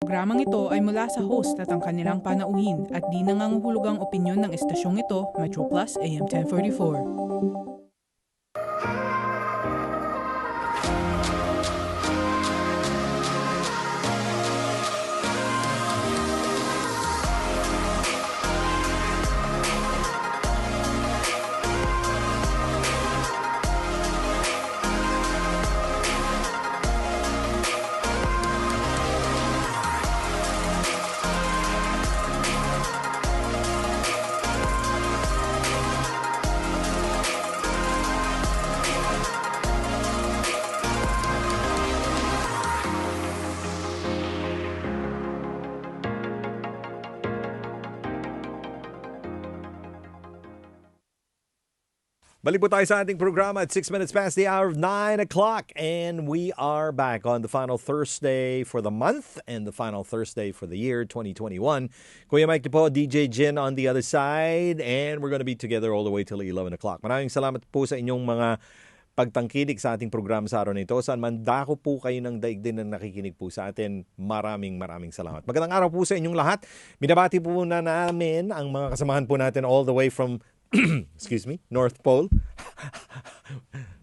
Programang ito ay mula sa host at ang kanilang panauhin at di nangangahulugang opinyon ng estasyong ito, Metro Plus AM 1044. Balik po tayo sa ating programa at 6 minutes past the hour of 9 o'clock. And we are back on the final Thursday for the month and the final Thursday for the year 2021. Kuya Mike po, DJ Jin on the other side. And we're going to be together all the way till 11 o'clock. Maraming salamat po sa inyong mga pagtangkilik sa ating programa sa araw na ito. Saan man dako po kayo ng daigdig na nakikinig po sa atin, maraming salamat. Magandang araw po sa inyong lahat. Binabati po na namin ang mga kasamahan po natin all the way from excuse me, North Pole.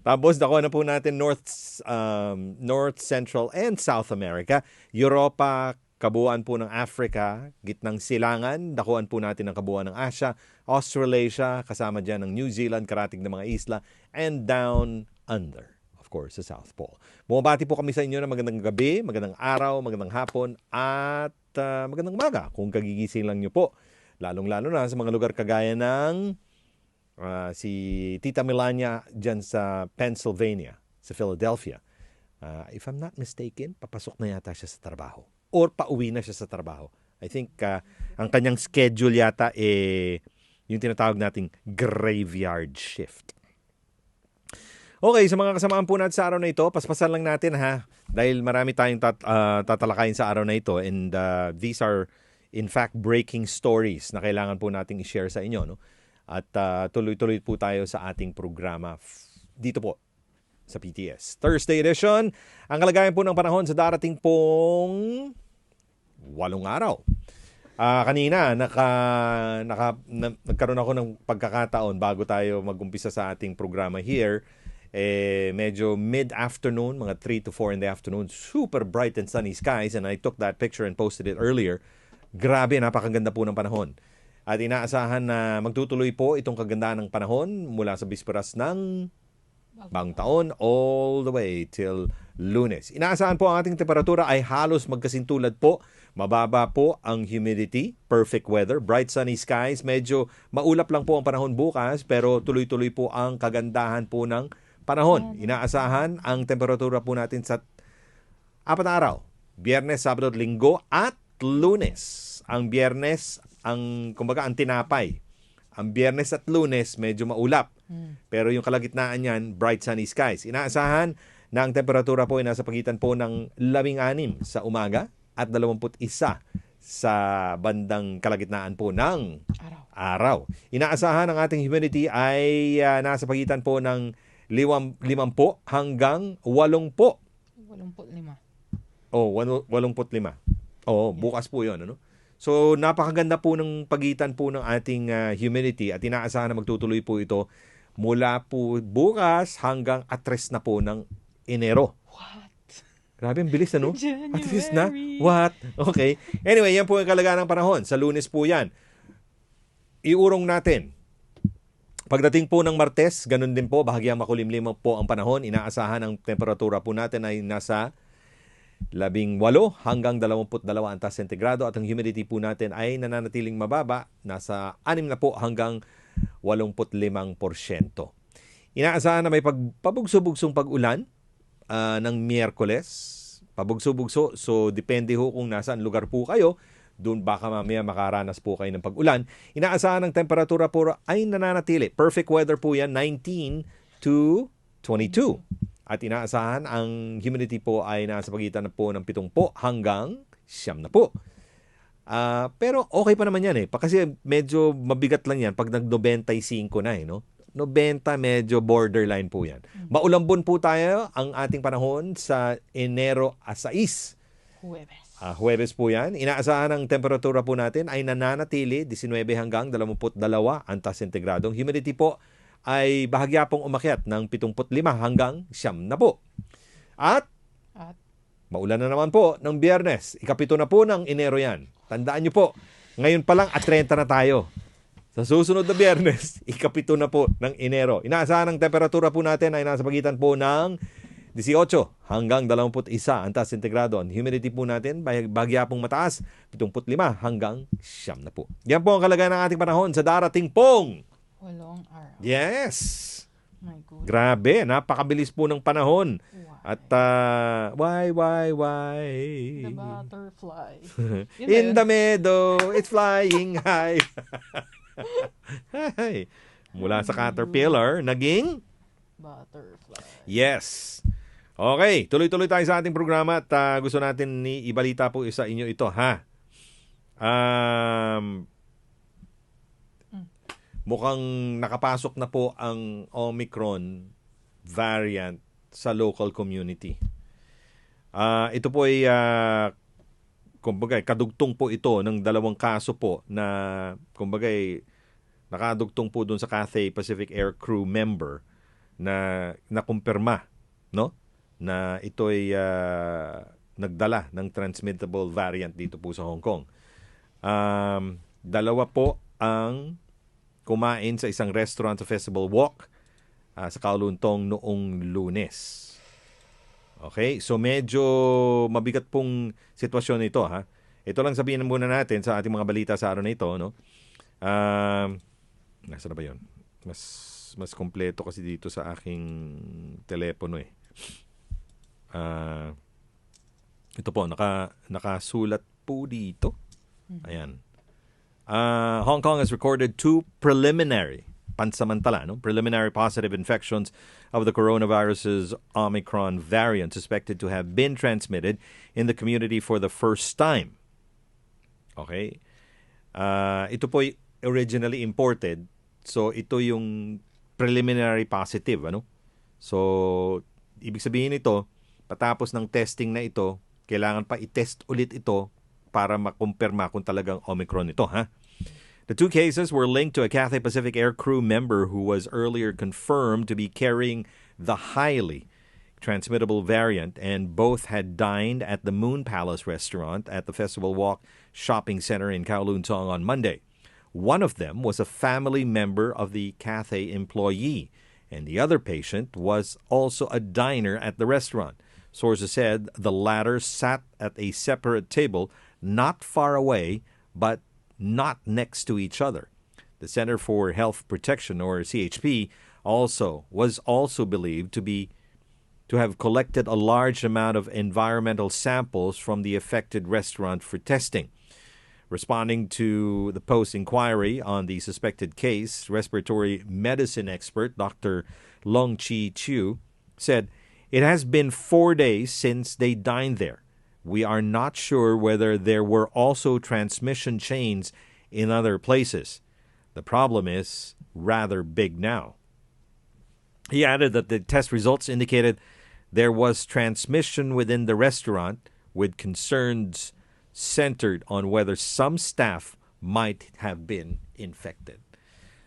Tapos dako na po natin North, Central and South America. Europa, kabuuan po ng Africa, gitnang silangan, dakuan po natin ang kabuuan ng Asia, Australasia, kasama dyan ng New Zealand, karating ng mga isla, and down under, of course, sa South Pole. Bumabati po kami sa inyo ng magandang gabi, magandang araw, magandang hapon, at magandang umaga kung kagigising lang nyo po. Lalong-lalo na sa mga lugar kagaya ng si Tita Melania dyan sa Pennsylvania, sa Philadelphia. If I'm not mistaken, papasok na yata siya sa trabaho. Or pauwi na siya sa trabaho. I think ang kanyang schedule yata yung tinatawag nating graveyard shift. Okay, sa mga kasamaan po natin sa araw na ito, paspasan lang natin ha. Dahil marami tayong tatalakayin sa araw na ito. And these are in fact breaking stories na kailangan po nating i-share sa inyo, no? At tuloy-tuloy po tayo sa ating programa dito po sa PTS. Thursday edition, ang kalagayan po ng panahon sa darating pong 8 araw. Kanina, nagkaroon ako ng pagkakataon bago tayo mag-umpisa sa ating programa here. Medyo mid-afternoon, mga 3 to 4 in the afternoon, super bright and sunny skies, and I took that picture and posted it earlier. Grabe, napakaganda po ng panahon. At inaasahan na magtutuloy po itong kagandahan ng panahon mula sa bisperas ng bagong taon all the way till Lunes. Inaasahan po ang ating temperatura ay halos magkasintulad po. Mababa po ang humidity, perfect weather, bright sunny skies. Medyo maulap lang po ang panahon bukas pero tuloy-tuloy po ang kagandahan po ng panahon. Inaasahan ang temperatura po natin sa 4 na araw. Biyernes, Sabado, Linggo at Lunes. Ang Biyernes, kumbaga ang tinapay. Ang Biyernes at Lunes medyo maulap. Pero yung kalagitnaan niyan, bright sunny skies. Inaasahan na ang temperatura po ay nasa pagitan po ng 16 sa umaga at 21 sa bandang kalagitnaan po ng araw. Inaasahan ang ating humidity ay nasa pagitan po ng 50 hanggang 80. 85. Oh, 85. Oh, bukas po 'yon, ano? So, napakaganda po ng pagitan po ng ating humidity at inaasahan na magtutuloy po ito mula po bukas hanggang atres na po ng Enero. What? Grabe, ang bilis, ano? January. Atres na? What? Okay. Anyway, yan po ang kalagayan ng panahon. Sa Lunes po yan. Iurong natin. Pagdating po ng Martes, ganun din po, bahagyang makulimlim po ang panahon. Inaasahan ang temperatura po natin ay nasa 18 hanggang 22 antas sentigrado at ang humidity po natin ay nananatiling mababa, nasa 6 na po hanggang 85%. Inaasahan na may pabugso-bugsong pag-ulan ng Miyerkules. Pabugso-bugso, so depende ho kung nasaan lugar po kayo. Doon baka mamaya makaranas po kayo ng pag-ulan. Inaasahan ng temperatura po ay nananatili. Perfect weather po yan, 19 to 22. At inaasahan ang humidity po ay nasa pagitan na po ng 70 hanggang 9 na po. Pero okay pa naman yan kasi medyo mabigat lang yan pag nag-95 na no? 90 medyo borderline po yan. Maulambon po tayo ang ating panahon sa Enero 6. Huwebes. Huwebes po yan. Inaasahan ang temperatura po natin ay nananatili 19 hanggang 22 antas sentigradong. Humidity po ay bahagya pong umakyat ng 75 hanggang 90 na po. At At maulan na naman po ng Biyernes. Ikapito na po ng Enero yan. Tandaan nyo po, ngayon pa lang at 30 na tayo. Sa susunod na Biyernes, ikapito na po ng Enero. Inaasahan ang temperatura po natin ay nasa pagitan po ng 18 hanggang 21 antas sentigado. Ang humidity po natin, bahagya pong mataas, 75 hanggang 90 na po. Yan po ang kalagayan ng ating panahon sa darating pong 8 araw. Yes! My goodness. Grabe, napakabilis po ng panahon. Why? At why? The butterfly. In the meadow, it's flying high. Hey, mula sa caterpillar, naging Butterfly. yes. Okay, tuloy-tuloy tayo sa ating programa at gusto natin ibalita po sa inyo ito, ha? Mukhang nakapasok na po ang Omicron variant sa local community. Ito po ay kumbaga kadugtong po ito ng dalawang kaso po na kumbaga nakadugtong po doon sa Cathay Pacific Air Crew member na nakumpirma, no? Na ito ay nagdala ng transmittable variant dito po sa Hong Kong. Dalawa po ang kumain sa isang restaurant sa Festival Walk sa Kowloon Tong noong Lunes. Okay? So medyo mabigat pong sitwasyon ito, ha. Ito lang sabihin muna natin sa ating mga balita sa araw na ito, no. Nasa na ba 'yon? Mas kompleto kasi dito sa aking telepono eh. Ito po nakasulat po dito. Ayan. Hong Kong has recorded 2 preliminary positive infections of the coronavirus's Omicron variant suspected to have been transmitted in the community for the first time. Okay? Ito po originally imported. So, ito yung preliminary positive, ano? So, ibig sabihin ito, patapos ng testing na ito, kailangan pa i-test ulit ito para makumpirma kung talagang Omicron ito, ha? The 2 cases were linked to a Cathay Pacific Air Crew member who was earlier confirmed to be carrying the highly transmittable variant, and both had dined at the Moon Palace restaurant at the Festival Walk shopping center in Kowloon Tong on Monday. One of them was a family member of the Cathay employee, and the other patient was also a diner at the restaurant. Sources said the latter sat at a separate table not far away, but not next to each other. The Center for Health Protection, or CHP, was also believed to have collected a large amount of environmental samples from the affected restaurant for testing. Responding to the Post inquiry on the suspected case, respiratory medicine expert Dr. Long Chi Chiu said, "It has been 4 days since they dined there. We are not sure whether there were also transmission chains in other places. The problem is rather big now." He added that the test results indicated there was transmission within the restaurant, with concerns centered on whether some staff might have been infected.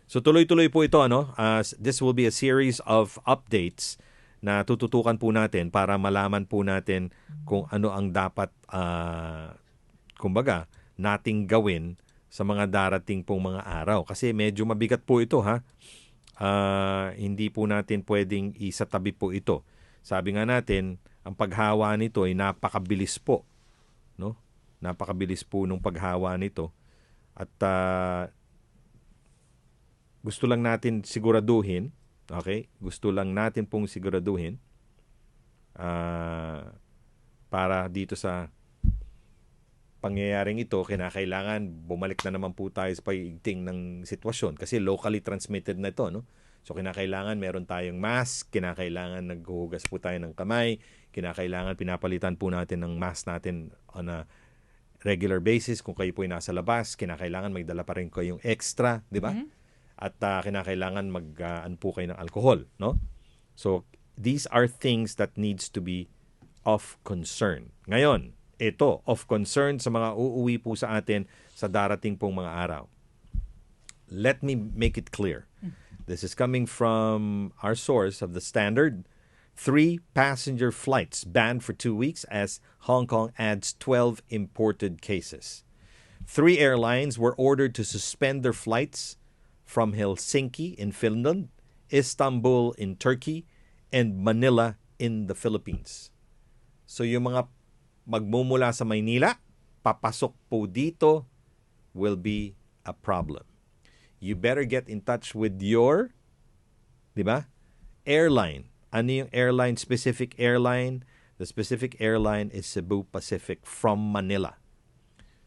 So tuloy-tuloy po ito, ano? This will be a series of updates na tututukan po natin para malaman po natin kung ano ang dapat kumbaga nating gawin sa mga darating pong mga araw. Kasi medyo mabigat po ito, ha? Hindi po natin pwedeng isatabi po ito. Sabi nga natin, ang paghawa nito ay napakabilis po, no? Napakabilis po nung paghawa nito. At gusto lang natin siguraduhin, okay? Gusto lang natin pong siguraduhin para dito sa pangyayaring ito, kinakailangan bumalik na naman po tayo sa pag-igting ng sitwasyon kasi locally transmitted na ito, no? So kinakailangan meron tayong mask, kinakailangan naghuhugas po tayo ng kamay, kinakailangan pinapalitan po natin ng mask natin on a regular basis. Kung kayo po ay nasa labas, kinakailangan magdala pa rin kayong extra, di ba? Mm-hmm. At kinakailangan mag-ano po kayo ng alcohol, no? So these are things that needs to be of concern. Ngayon, ito of concern sa mga uuwi po sa atin sa darating pong mga araw. Let me make it clear. This is coming from our source of the Standard. 3 passenger flights banned for 2 weeks as Hong Kong adds 12 imported cases. 3 airlines were ordered to suspend their flights from Helsinki in Finland, Istanbul in Turkey, and Manila in the Philippines. So yung mga magmumula sa Maynila, papasok po dito will be a problem. You better get in touch with your, di ba, airline. Ano yung airline, specific airline? The specific airline is Cebu Pacific from Manila.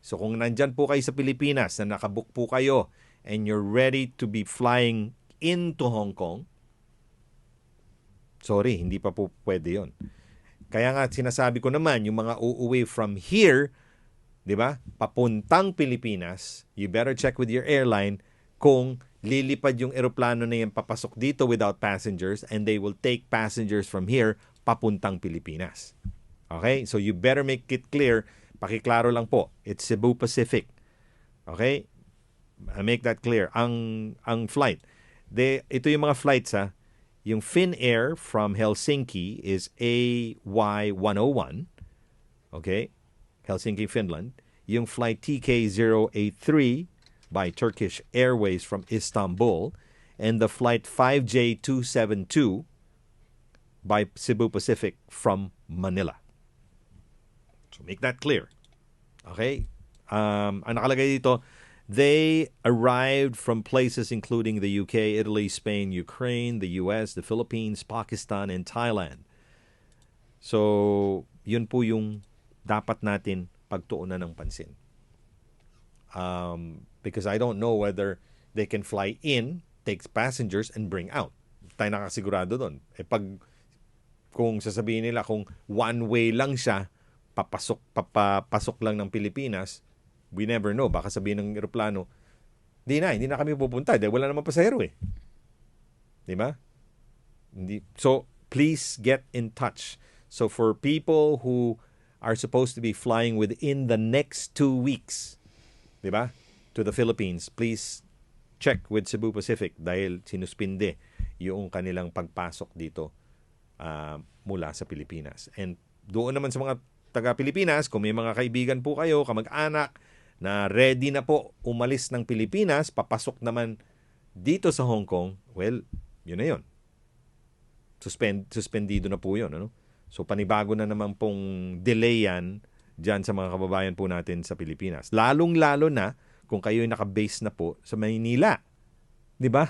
So kung nandyan po kayo sa Pilipinas na nakabook po kayo and you're ready to be flying into Hong Kong, sorry, hindi pa po pwede yon. Kaya nga sinasabi ko naman, yung mga uuwi from here, di ba, papuntang Pilipinas, you better check with your airline kung lilipad yung eroplano na yan papasok dito without passengers and they will take passengers from here papuntang Pilipinas. Okay? So you better make it clear. Pakiklaro lang po. It's Cebu Pacific. Okay? I make that clear. Ang flight. Ito yung mga flights ha. Yung Finnair from Helsinki is AY101. Okay? Helsinki, Finland. Yung flight TK083 by Turkish Airways from Istanbul. And the flight 5J272 by Cebu Pacific from Manila. So make that clear. Okay? Ang nakalagay dito, they arrived from places including the UK, Italy, Spain, Ukraine, the US, the Philippines, Pakistan, and Thailand. So, yun po yung dapat natin pagtuunan ng pansin. Because I don't know whether they can fly in, take passengers, and bring out. Tayo nakasigurado doon. Kung sasabihin nila kung one way lang siya, papasok lang ng Pilipinas, we never know. Baka sabihin ng eroplano, hindi na kami pupunta dahil wala naman pasahero eh. Di ba? So, please get in touch. So, for people who are supposed to be flying within the next 2 weeks, di ba, to the Philippines, please check with Cebu Pacific dahil sinuspinde yung kanilang pagpasok dito mula sa Pilipinas. And doon naman sa mga taga-Pilipinas, kung may mga kaibigan po kayo, kamag-anak, na ready na po umalis ng Pilipinas, papasok naman dito sa Hong Kong, well, yun na yun. Suspendido na po yun. Ano? So, panibago na naman pong delay yan dyan sa mga kababayan po natin sa Pilipinas. Lalong-lalo na kung kayo nakabase na po sa Maynila. Di ba?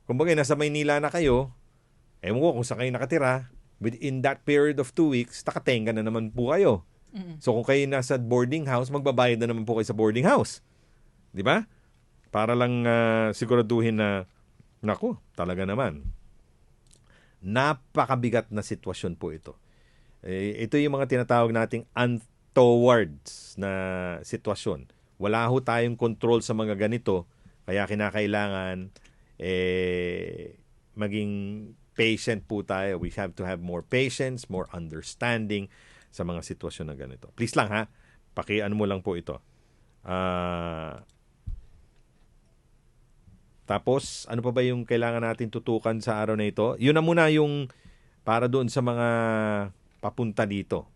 Kung bagay, nasa Maynila na kayo, ewan ko kung saan kayo nakatira, within that period of 2 weeks, nakatenga na naman po kayo. So kung kayo nasa boarding house, magbabayad na naman po kayo sa boarding house. Di ba? Para lang siguraduhin na, naku, talaga naman. Napakabigat na sitwasyon po ito. Ito yung mga tinatawag nating untowards na sitwasyon. Wala ho tayong control sa mga ganito, kaya kinakailangan maging patient po tayo. We have to have more patience, more understanding sa mga sitwasyon na ganito. Please lang ha, pakiano mo lang po ito. Tapos, ano pa ba yung kailangan natin tutukan sa araw na ito? Yun na muna yung para doon sa mga papunta dito.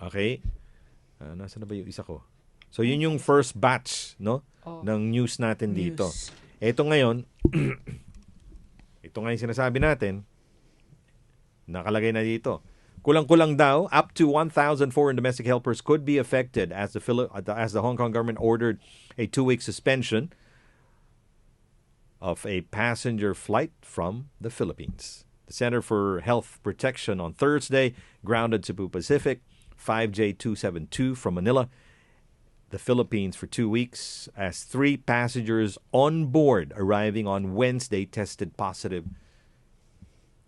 Okay? Nasaan na ba yung isa ko? So, yun yung first batch, no? Ng news natin dito. Ito ngayon, ito nga yung sinasabi natin, nakalagay na dito. Kulang-kulang daw, up to 1,000 foreign domestic helpers could be affected as the Hong Kong government ordered a 2-week suspension of a passenger flight from the Philippines. The Center for Health Protection on Thursday grounded Cebu Pacific 5J272 from Manila, the Philippines, for 2 weeks as 3 passengers on board arriving on Wednesday tested positive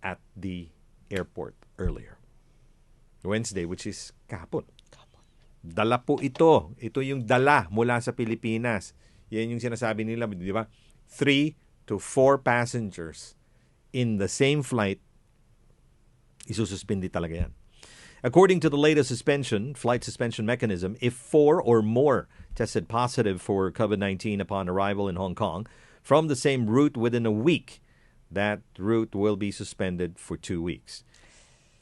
at the airport earlier. Wednesday, which is kahapon. Dala po ito. Ito yung dala mula sa Pilipinas. Yan yung sinasabi nila, di ba? 3 to 4 passengers in the same flight, isususpindi talaga yan. According to the latest flight suspension mechanism, if 4 or more tested positive for COVID-19 upon arrival in Hong Kong from the same route within a week, that route will be suspended for 2 weeks.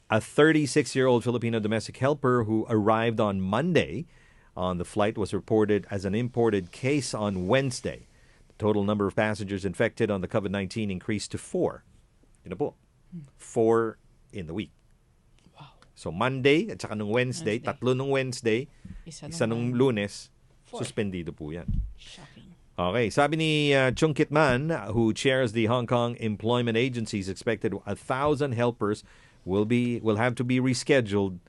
A 36-year-old Filipino domestic helper who arrived on Monday on the flight was reported as an imported case on Wednesday. The total number of passengers infected on the COVID-19 increased to 4. Yun na po. 4 in the week. Wow. So Monday at saka nung Wednesday, tatlo nung Wednesday, isa nung Lunes, suspendido po yan. Shocking. Okay, sabi ni Chung Kitman, who chairs the Hong Kong Employment Agency, is expected 1,000 helpers will have to be rescheduled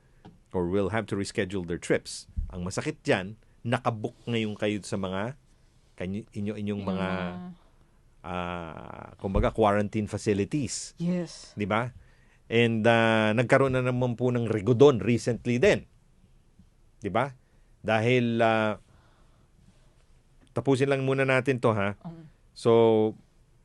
or will have to reschedule their trips. Ang masakit diyan, nakabook ngayon kayo sa mga inyong mga kumbaga quarantine facilities. Yes. 'Di ba? And nagkaroon na naman po ng rigodon recently din. 'Di ba? Dahil tapusin lang muna natin to ha. So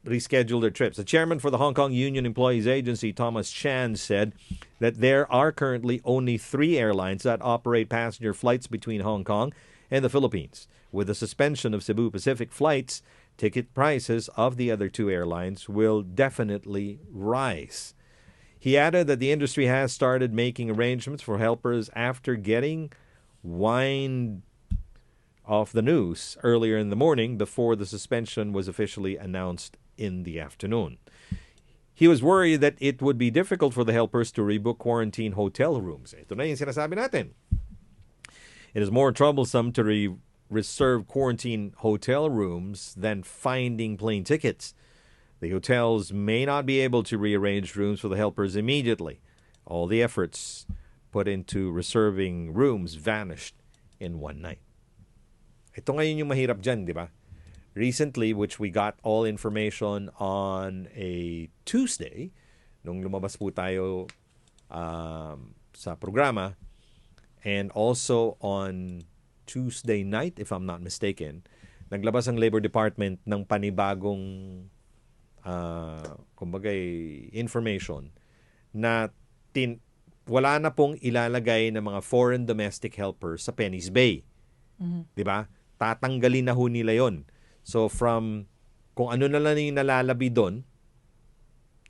reschedule their trips. The chairman for the Hong Kong Union Employees Agency, Thomas Chan, said that there are currently only 3 airlines that operate passenger flights between Hong Kong and the Philippines. With the suspension of Cebu Pacific flights, ticket prices of the other 2 airlines will definitely rise. He added that the industry has started making arrangements for helpers after getting wind of the news earlier in the morning before the suspension was officially announced in the afternoon. He was worried that it would be difficult for the helpers to rebook quarantine hotel rooms. Ito na yung sinasabi natin. It is more troublesome to reserve quarantine hotel rooms than finding plane tickets. The hotels may not be able to rearrange rooms for the helpers immediately. All the efforts put into reserving rooms vanished in one night. Ito ngayon yung mahirap dyan, di ba? Recently, which we got all information on a Tuesday, nung lumabas po tayo sa programa, and also on Tuesday night, if I'm not mistaken, naglabas ang Labor Department ng panibagong information na wala na pong ilalagay ng mga foreign domestic helpers sa Penny's Bay. Di ba? Tatanggalin na ho nila yon. So from kung ano na lang yung nalalabi doon,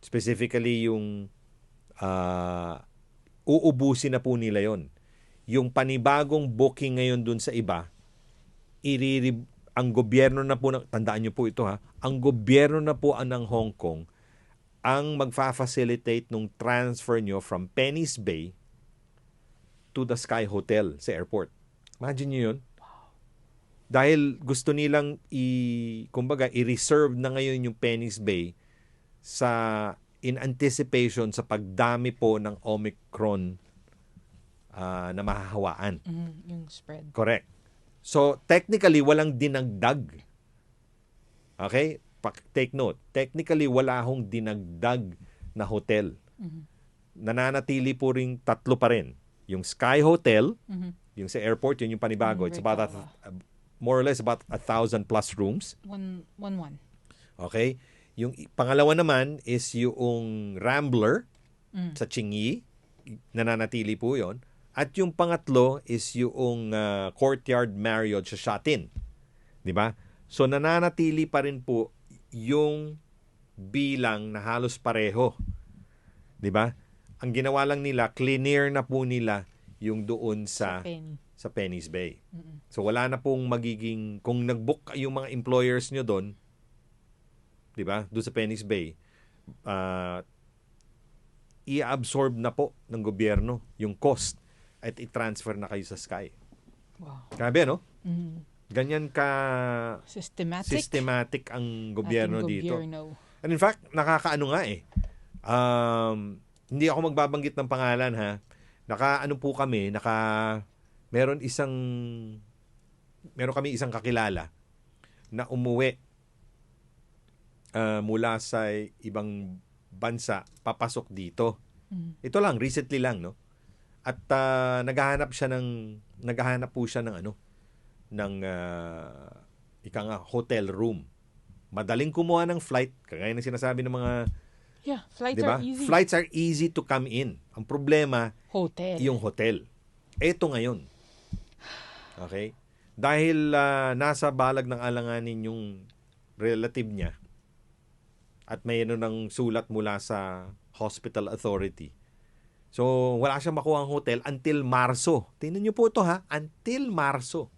specifically yung uubusin na po nila yon. Yung panibagong booking ngayon doon sa iba, ang gobyerno na po, tandaan nyo po ito ha, ang gobyerno na po ng Hong Kong ang magfa-facilitate nung transfer nyo from Penny's Bay to the Sky Hotel sa airport. Imagine nyo yun. Dahil gusto nilang i-reserve na ngayon yung Penny's Bay in anticipation sa pagdami po ng Omicron na mahahawaan. Yung spread. Correct. So, technically, walang dinagdag. Okay? Take note. Technically, wala hong dinagdag na hotel. Nananatili po ring 3 pa rin. Yung Sky Hotel, yung sa airport, yun yung panibago. It's about more or less about 1,000 plus rooms. One. Okay? Yung pangalawa naman is yung Rambler sa Chinyi. Nananatili po yon. At yung pangatlo is yung Courtyard Marriott sa Shatin. Di ba? So nananatili pa rin po yung bilang na halos pareho. Di ba? Ang ginawa lang nila, cleaner na po nila yung doon sa Penny's Bay. So wala na pong magiging, kung nag-book yung mga employers nyo doon, di ba, doon sa Penny's Bay, i-absorb na po ng gobyerno yung cost at i-transfer na kayo sa Sky. Wow. Grabe, no? Ganyan ka systematic ang gobyerno dito. And in fact, nakakaano nga eh. Hindi ako magbabanggit ng pangalan ha. Meron kami isang kakilala na umuwi mula sa ibang bansa papasok dito. Ito lang, recently lang, no? At naghahanap po siya ng hotel room. Madaling kumuha ng flight, kagaya ng sinasabi ng mga Yeah, flights 'Di ba? are easy. Flights are easy to come in. Ang problema, Hotel. yung hotel. Eto ngayon. Okay? Dahil nasa balag ng alanganin yung relative niya at mayroon ng sulat mula sa hospital authority. So, wala siyang makuha ang hotel until Marso. Tingnan niyo po ito ha, until Marso.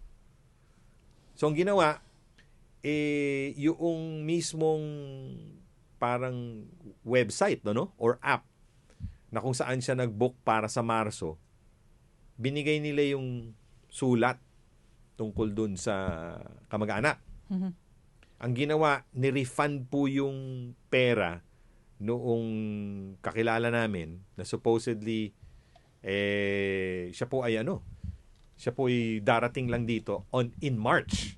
So, ang ginawa, yung mismong parang website, no? Or app na kung saan siya nag-book para sa Marso, binigay nila yung sulat tungkol dun sa kamag-anak. Mhm. Ang ginawa, ni-refund po yung pera noong kakilala namin na supposedly siya po ay darating lang dito in March.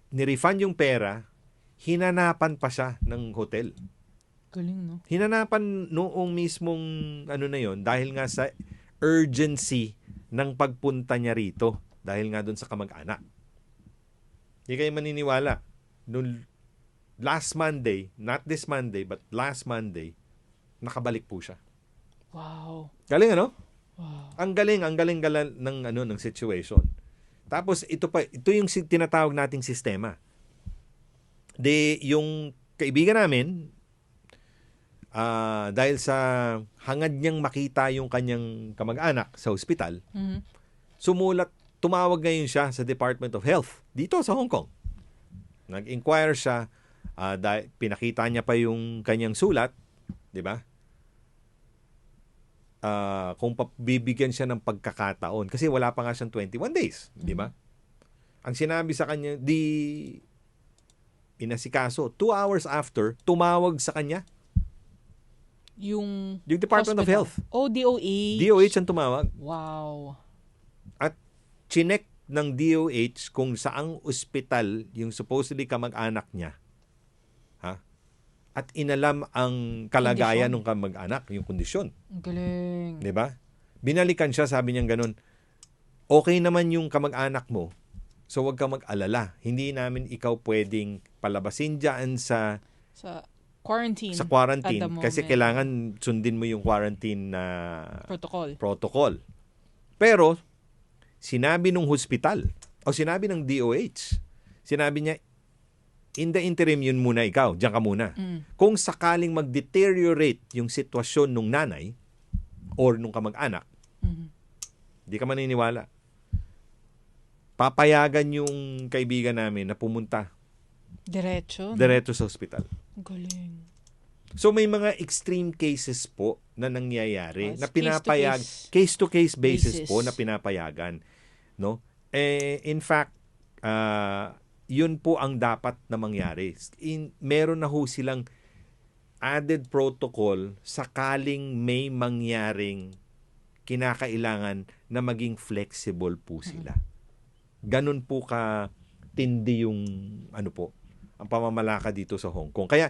Ni-refund yung pera, hinanapan pa siya ng hotel. Galing, no? Hinanapan noong mismong na yon dahil nga sa urgency ng pagpunta niya rito dahil nga doon sa kamag-anak. Hindi kayo maniniwala. Noong last Monday, not this Monday, but last Monday, nakabalik po siya. Wow. Galing, ano? Wow. Ang galing ng situation. Tapos ito yung tinatawag nating sistema. Yung kaibigan namin, dahil sa hangad niyang makita yung kanyang kamag-anak sa ospital, Mhm. tumawag ngayon siya sa Department of Health dito sa Hong Kong. Nag-inquire siya, pinakita niya pa yung kanyang sulat, di ba? Kung bibigyan siya ng pagkakataon kasi wala pa nga siyang 21 days, di ba? Ang sinabi sa kanya, inasikaso, 2 hours after, tumawag sa kanya Yung Department of hospital. Health. Oh, DOH. DOH ang tumawag. Wow. At chinek ng DOH kung saang ospital yung supposedly kamag-anak niya. Ha? At inalam ang kalagayan ng kamag-anak, yung kondisyon. Ang galing. 'Di ba? Binalikan siya, sabi niya ganun. Okay naman yung kamag-anak mo. So wag ka mag-alala. Hindi namin ikaw pwedeng palabasin diyan sa quarantine. Sa quarantine at the moment. kasi kailangan sundin mo yung quarantine na protocol. Pero sinabi nung hospital o sinabi ng DOH, sinabi niya, in the interim yun muna ikaw, diyan ka muna. Kung sakaling mag-deteriorate yung sitwasyon nung nanay or nung kamag-anak, di ka maniniwala. Papayagan yung kaibigan namin na pumunta Diretso sa hospital. Galing. So may mga extreme cases po na nangyayari na pinapayag case-to-case basis po na pinapayagan, no? In fact, yun po ang dapat na mangyari. Meron na ho silang added protocol sakaling may mangyaring kinakailangan na maging flexible po sila. Ganun po ka tindi yung ang pamamalakad dito sa Hong Kong. Kaya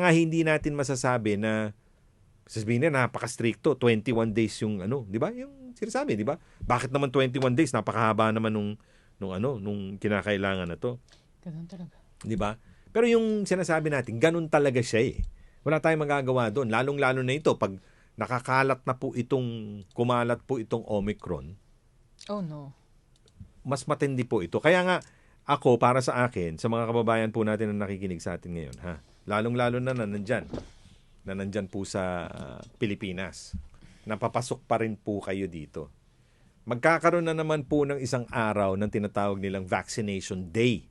nga hindi natin masasabi na sasabihin na napaka-stricto, 21 days yung di ba? Yung sinasabi, di ba? Bakit naman 21 days? Napakahaba naman nung kinakailangan na to. Ganun talaga. Di ba? Pero yung sinasabi natin, ganun talaga siya eh. Wala tayong magagawa doon. Lalong-lalo na ito pag kumalat po itong Omicron. Oh no. Mas matindi po ito. Kaya nga, ako, para sa akin, sa mga kababayan po natin na nakikinig sa atin ngayon, lalong-lalo na nandyan po sa Pilipinas. Napapasok pa rin po kayo dito. Magkakaroon na naman po ng isang araw ng tinatawag nilang Vaccination Day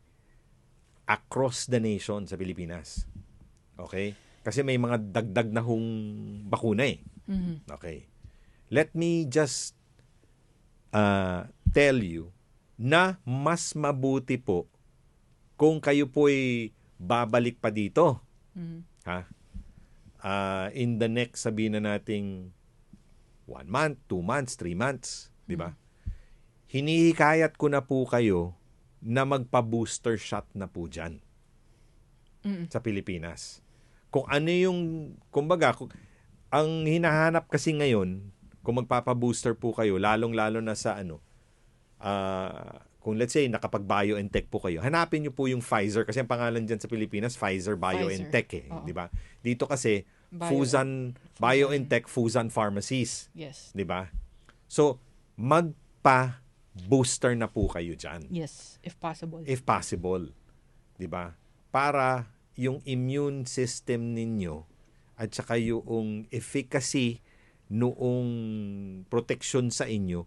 across the nation sa Pilipinas. Okay? Kasi may mga dagdag na hong bakuna eh. Mm-hmm. Okay. Let me just tell you na mas mabuti po kung kayo po'y babalik pa dito. Mm-hmm. In the next, sabihin na nating 1 month, 2 months, 3 months. Di ba? Hinihikayat ko na po kayo na magpa-booster shot na po dyan sa Pilipinas. Kung ano yung, kumbaga, ang hinahanap kasi ngayon, kung magpapa-booster po kayo, lalong-lalo na sa kung let's say nakapag-BioNTech po kayo, hanapin niyo po yung Pfizer kasi ang pangalan diyan sa Pilipinas Pfizer BioNTech Oo. 'di ba? Dito kasi Bio- BioNTech Fusan Pharmacies, Yes. 'di ba? So magpa-booster na po kayo diyan Yes, if possible. if possible, 'di ba? Para yung immune system ninyo at saka yung efficacy noong protection sa inyo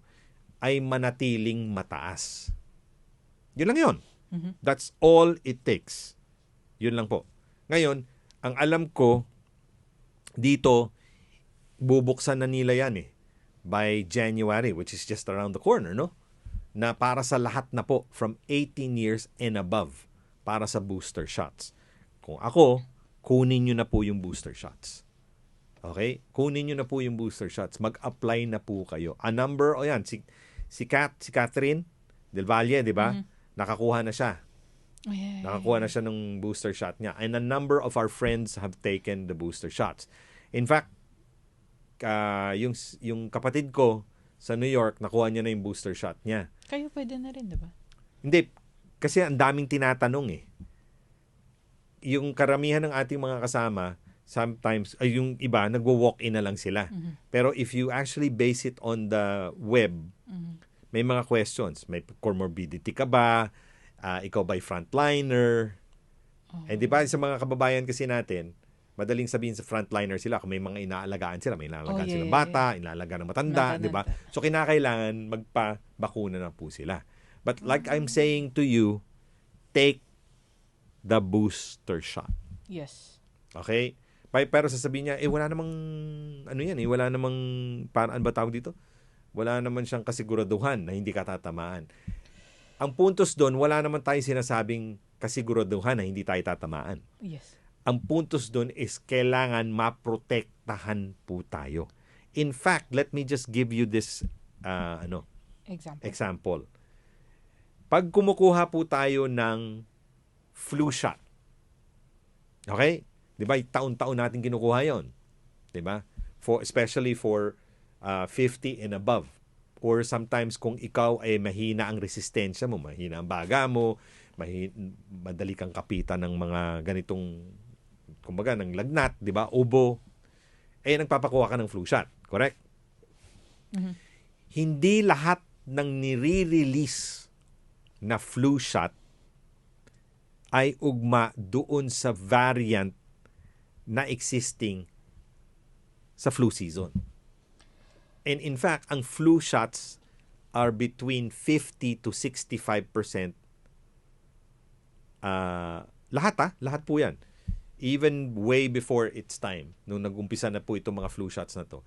ay manatiling mataas. Yun lang yun. That's all it takes. Yun lang po. Ngayon, ang alam ko, dito, bubuksan na nila yan by January, which is just around the corner, no? Na para sa lahat na po, from 18 years and above, para sa booster shots. Kung ako, kunin nyo na po yung booster shots. Okay? Kunin nyo na po yung booster shots. Mag-apply na po kayo. A number, si Catherine Del Valle, di ba? Nakakuha na siya. Oh, yeah. Nakakuha na siya ng booster shot niya. And a number of our friends have taken the booster shots. In fact, yung kapatid ko sa New York, nakuha niya na yung booster shot niya. Kayo pwede na rin, di ba? Hindi. Kasi ang daming tinatanong Yung karamihan ng ating mga kasama, sometimes, yung iba, nagwo-walk-in na lang sila. Pero if you actually base it on the web, may mga questions. May comorbidity ka ba? Ikaw ba'y frontliner? Eh, di ba sa mga kababayan kasi natin, madaling sabihin sa frontliner sila kung may mga inaalagaan sila. May inaalagaan silang bata, inaalagaan ng matanda, di ba? So, kinakailangan magpa-bakuna na po sila. But like I'm saying to you, take the booster shot. Yes. Okay? Pero sasabihin niya, wala namang, wala namang, paraan ba tawag dito? Wala naman siyang kasiguraduhan na hindi ka tatamaan. Ang puntos doon, wala naman tayong sinasabing kasiguraduhan na hindi tayo tatamaan. Yes. Ang puntos doon is kailangan maprotektahan po tayo. In fact, let me just give you this example. Pag kumukuha po tayo ng flu shot, okay? Di ba? Taon-taon natin kinukuha yon, di ba? Especially for 50 and above. Or sometimes kung ikaw ay mahina ang resistensya mo, mahina ang baga mo, madali kang kapitan ng mga ganitong, kumbaga, ng lagnat, di ba? Ubo. Nagpapakuha ka ng flu shot. Correct? Hindi lahat ng nire-release na flu shot ay ugma doon sa variant na existing sa flu season. And in fact, ang flu shots are between 50 to 65%. Lahat po yan. Even way before its time, nung nag-umpisa na po itong mga flu shots na to,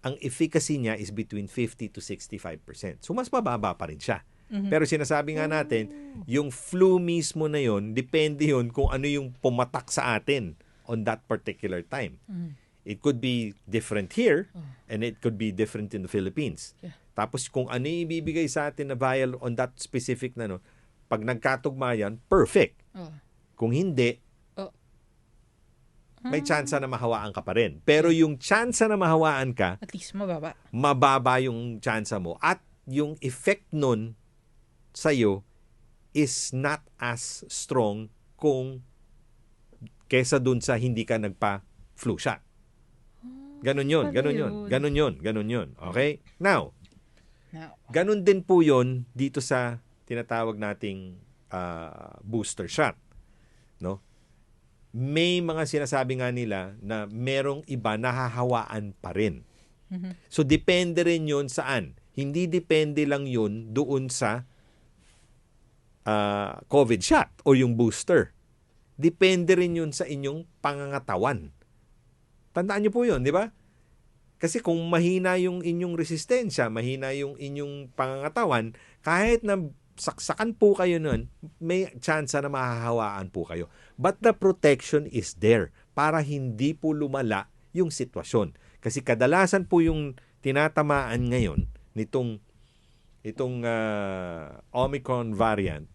ang efficacy niya is between 50 to 65%. So, mas mababa pa rin siya. Pero sinasabi nga natin, yung flu mismo na yon, depende yon kung ano yung pumatak sa atin on that particular time. It could be different here and it could be different in the Philippines. Yeah. Tapos kung ano yung ibibigay sa atin na vial on that specific na pag nagkatugma yan, perfect. Kung hindi, may tsansa na mahawaan ka pa rin. Pero yung tsansa na mahawaan ka, at least mababa. Mababa yung tsansa mo. At yung effect nun sa'yo is not as strong kesa dun sa hindi ka nagpa-flu shot. Ganun yun. Okay? Now, ganun din po yun dito sa tinatawag nating booster shot. No? May mga sinasabi nga nila na merong iba nahahawaan pa rin. So, depende rin yun saan. Hindi depende lang yun doon sa COVID shot o yung booster. Depende rin yun sa inyong pangangatawan. Tandaan niyo po yun, di ba? Kasi kung mahina yung inyong resistensya, mahina yung inyong pangangatawan, kahit na saksakan po kayo nun, may chance na mahahawaan po kayo. But the protection is there para hindi po lumala yung sitwasyon. Kasi kadalasan po yung tinatamaan ngayon itong Omicron variant,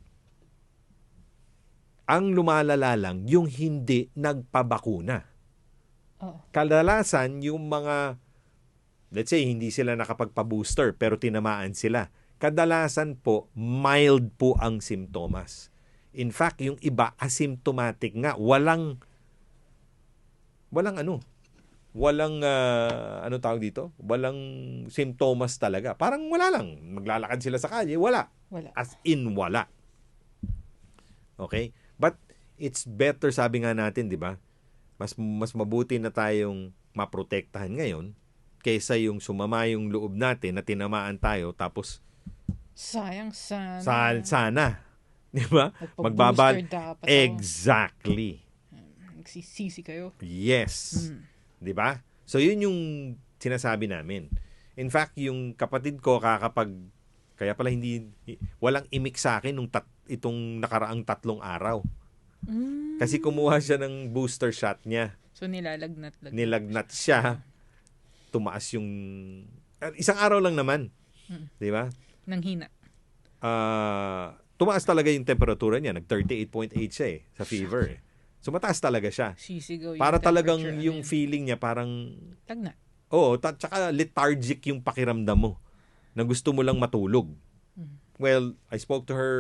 ang lumalala lang yung hindi nagpabakuna. Kadalasan yung mga, let's say, hindi sila nakapagpa-booster pero tinamaan sila. kadalasan po, mild po ang simptomas. In fact, yung iba, asymptomatic nga. Walang ano tawag dito? Walang simptomas talaga. Parang wala lang. Maglalakad sila sa kalye, wala. As in, wala. Okay? But, it's better, sabi nga natin, di ba? Mas mabuti na tayong maprotektahan ngayon kaysa yung sumama yung loob natin na tinamaan tayo tapos Sayang sana. sana. Di ba? Magbabal. Dapat exactly. Nagsisisi kayo. Yes. Di ba? So, yun yung sinasabi namin. In fact, yung kapatid ko kaya pala walang imik sa akin itong nakaraang 3 araw. Kasi kumuha siya ng booster shot niya. So, Nilagnat siya. Tumaas yung... Isang araw lang naman. Di ba? Nanghina. Tumaas talaga yung temperatura niya. Nag-38.8 siya sa fever. So, mataas talaga siya. Sisigaw yung para talagang temperature, yung feeling niya parang... Lagnat. Oo, tsaka lethargic yung pakiramdam mo na gusto mo lang matulog. Well, I spoke to her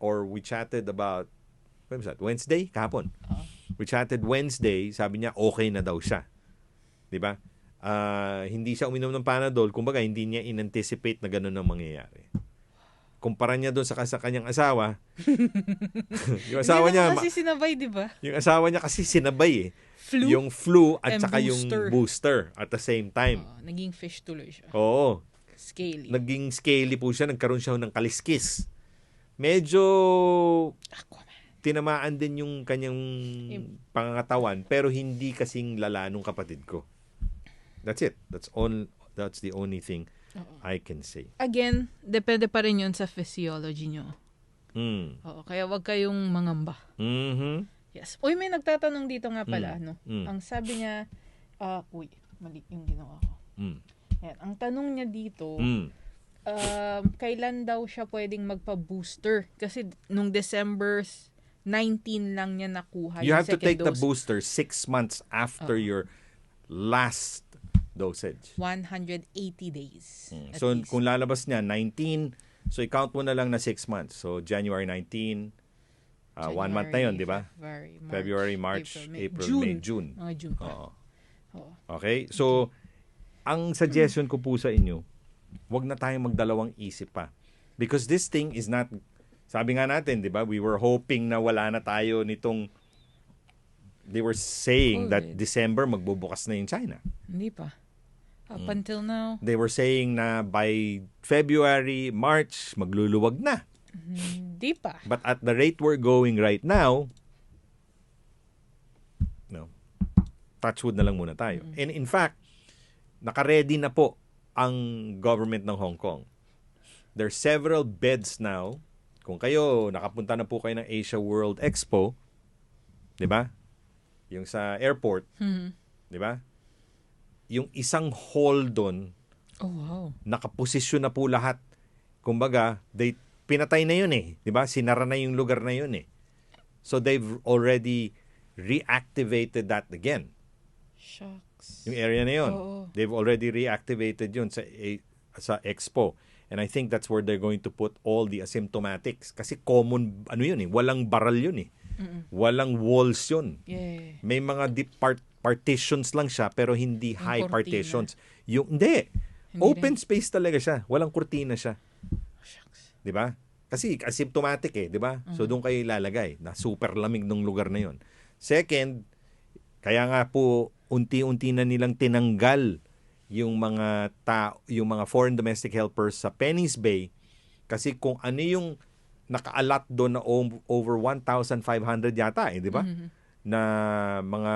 or we chatted about, when was that? Wednesday? Kahapon. We chatted Wednesday. Sabi niya, okay na daw siya. Di ba? Hindi siya uminom ng Panadol. Kumbaga, hindi niya in-anticipate na gano'n ang mangyayari. Kumpara niya doon sa kanyang asawa. Yung asawa niya... kasi sinabay, di ba? Yung asawa niya kasi sinabay Flu? Yung flu at saka booster. yung booster at the same time. Naging fish tuloy siya. Oo. Scaly. Naging scaly po siya. Nagkaroon siya ng kaliskis. Medyo tinamaan din yung kanyang pangangatawan pero hindi kasing lala nung kapatid ko. That's it. That's the only thing I can say. Again, depende pa rin yun sa physiology nyo. Oo, kaya wag kayong mangamba. Yes. Uy, may nagtatanong dito nga pala. Ang sabi niya, mali yung ginawa ko. Yan. Ang tanong niya dito, kailan daw siya pwedeng magpa-booster? Kasi nung December 19 lang niya nakuha You yung have to second take the dose. booster 6 months after your last dosage. 180 days. At So, least. kung lalabas niya, 19, so i-count mo na lang na 6 months. So, January 19, 1 month na yun, di ba? February, March, April, May, June. Mga June pa. Oo. Okay? So, ang suggestion ko po sa inyo, wag na tayong magdalawang isip pa. Because this thing is not, sabi nga natin, di ba? We were hoping na wala na tayo nitong, they were saying that December magbubukas na yung China. Hindi pa. Up until now. They were saying na by February, March, magluluwag na. Hindi pa. But at the rate we're going right now, no, touchwood na lang muna tayo. And in fact, naka-ready na po ang government ng Hong Kong. There's several beds now. Kung kayo, nakapunta na po kayo ng Asia World Expo, di ba? Yung sa airport, di ba? Yung isang hall doon, nakaposisyon na po lahat. Kumbaga, pinatay na yun eh. Di ba? Sinara na yung lugar na yun eh. So they've already reactivated that again. Shucks. Yung area na yun. They've already reactivated yun sa expo. And I think that's where they're going to put all the asymptomatics. Kasi common, yun eh. Walang baral yun eh. Walang walls yun. Yeah. May mga deep partitions lang siya pero hindi high cortina. partitions. Hindi open space talaga siya. Walang kurtina siya. Shucks. 'Di ba? Kasi asymptomatic eh, 'di ba? So doon kayo ilalagay na super lamig ng lugar na 'yon. Second, kaya nga po unti-unti na nilang tinanggal yung mga foreign domestic helpers sa Penny's Bay kasi kung ano yung nakaalat doon na over 1,500 yata eh, 'di ba? Na mga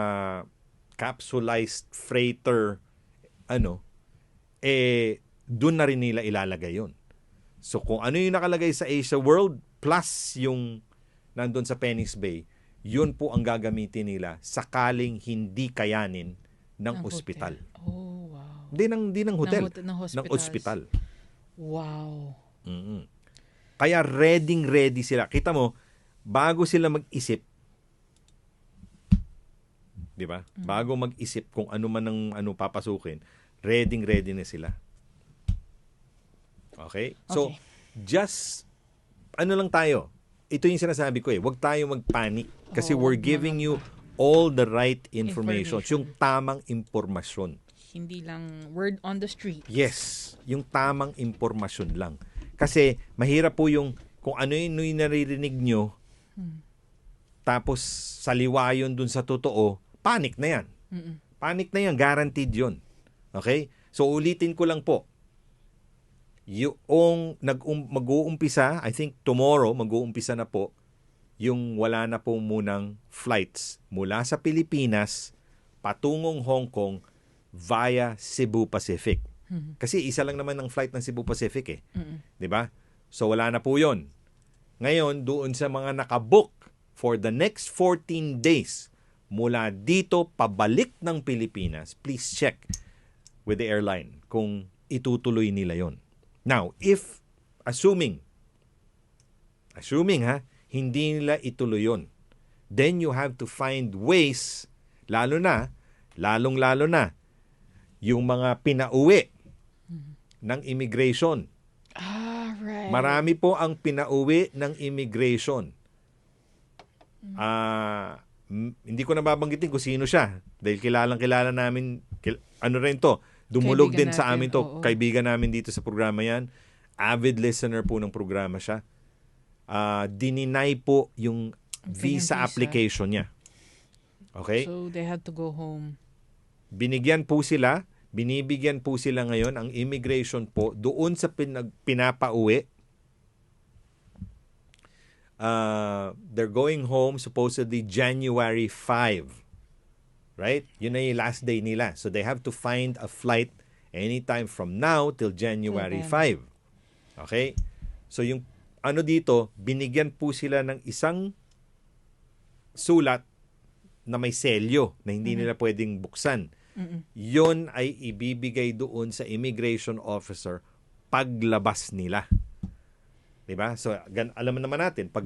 capsulized freighter doon na rin nila ilalagay yun. So kung ano yung nakalagay sa Asia World plus yung nandun sa Penny's Bay, yun po ang gagamitin nila sakaling hindi kayanin ng ospital. Oh, wow. Hindi ng hotel, ng ospital. Wow. Kaya ready sila. Kita mo, bago sila mag-isip, di ba? Bago mag-isip kung ano man ang papasukin, ready na sila. Okay? So, just, ano lang tayo, ito yung sinasabi ko huwag tayo mag-panic kasi we're giving you all the right information. Yung tamang impormasyon. Hindi lang word on the street. Yes, yung tamang impormasyon lang. Kasi mahirap po yung kung ano yung naririnig nyo, tapos saliwa yun dun sa totoo, panic na yan. Panic na yan, guaranteed yun. Okay? So ulitin ko lang po, yung mag-uumpisa, I think tomorrow, mag-uumpisa na po, yung wala na po munang flights mula sa Pilipinas patungong Hong Kong via Cebu Pacific. Kasi isa lang naman ang flight ng Cebu Pacific 'Di ba? So wala na po 'yon. Ngayon, doon sa mga nakabook for the next 14 days mula dito pabalik ng Pilipinas, please check with the airline kung itutuloy nila 'yon. Now, if assuming hindi nila ituloy yun, then you have to find ways, lalong-lalo na, yung mga pinauwi ng immigration. Right. Marami po ang pinauwi ng immigration. Hindi ko nababanggitin kung sino siya. Dahil kilalang-kilala namin, ano rin to, dumulog Kaibigan din sa natin, amin to. oo. Kaibigan namin dito sa programa yan. Avid listener po ng programa siya. Dininay po yung visa application niya. Okay? So they had to go home. Binibigyan po sila ngayon ang immigration po doon sa pinapauwi. They're going home supposedly January 5. Right? Yun na yung last day nila. So they have to find a flight anytime from now till January 5. Okay? So yung ano dito, binigyan po sila ng isang sulat na may selyo na hindi nila pwedeng buksan. Yon ay ibibigay doon sa immigration officer paglabas nila. 'Di ba? So alam naman natin, pag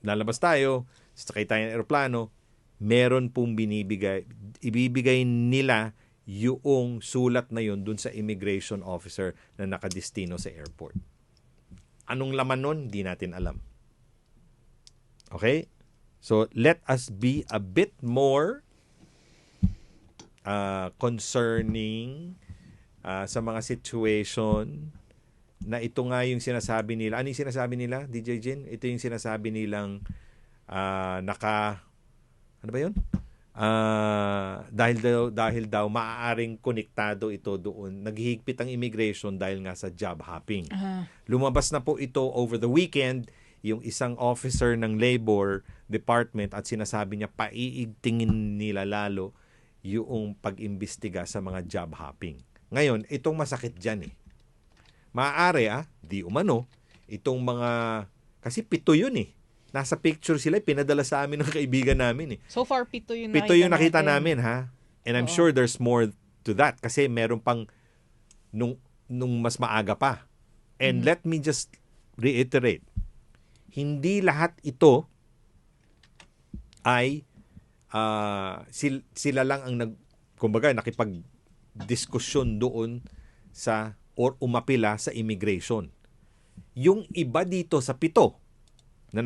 lalabas tayo, sakay tayo ng eroplano, meron pong ibibigay nila yung sulat na yon doon sa immigration officer na nakadestino sa airport. Anong laman nun, di natin alam. Okay? So, let us be a bit more concerning sa mga situation na ito nga yung sinasabi nila. Ano yung sinasabi nila, DJ Jin? Ito yung sinasabi nilang ano ba yun? Dahil daw maaaring konektado ito doon. Naghihigpit ang immigration dahil nga sa job hopping. Lumabas na po ito over the weekend, yung isang officer ng labor department at sinasabi niya paiigtingin nila lalo yung pag-imbestiga sa mga job hopping. Ngayon, itong masakit dyan Maaari di umano, itong mga, kasi 7 yun Nasa picture sila, pinadala sa amin ng kaibigan namin So far, 7 yung nakita namin ha. And I'm sure there's more to that kasi meron pang nung mas maaga pa. And let me just reiterate, hindi lahat ito ay sila lang ang nakipag-diskusyon doon sa or umapila sa immigration. Yung iba dito sa 7 na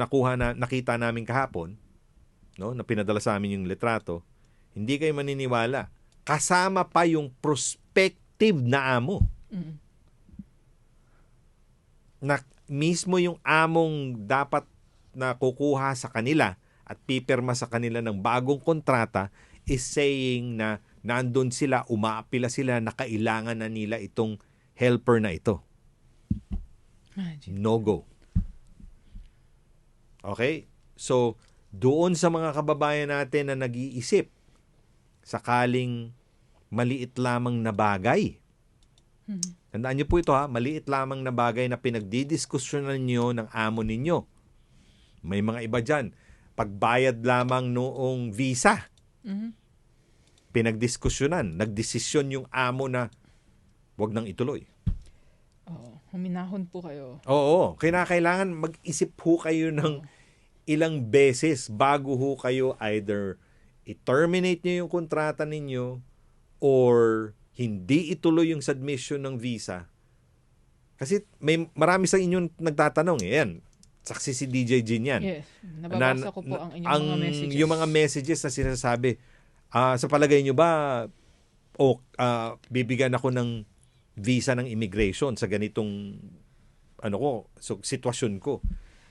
nakita namin kahapon, na pinadala sa amin yung litrato, hindi kayo maniniwala. Kasama pa yung prospective na amo. Na mismo yung among dapat na kukuha sa kanila at pipirma sa kanila ng bagong kontrata is saying na nandun sila, umaapila sila na kailangan na nila itong helper na ito. No go. Okay? So, doon sa mga kababayan natin na nag-iisip, sakaling maliit lamang na bagay. Tandaan niyo po ito maliit lamang na bagay na pinagdidiskusyonan niyo ng amo ninyo. May mga iba dyan, pagbayad lamang noong visa. Pinagdiskusyonan, nagdesisyon yung amo na wag nang ituloy. Huminahon po kayo. Oo, kailangan mag-isip ho kayo ng ilang beses bago ho kayo either i-terminate niyo yung kontrata ninyo or hindi ituloy yung submission ng visa. Kasi marami sa inyong nagtatanong Yan, saksi si DJ Jin yan. Yes. Nababasa ko po ang inyong mga messages. Yung mga messages na sinasabi, sa palagay nyo ba, bibigyan ako ng visa ng immigration sa ganitong sitwasyon ko.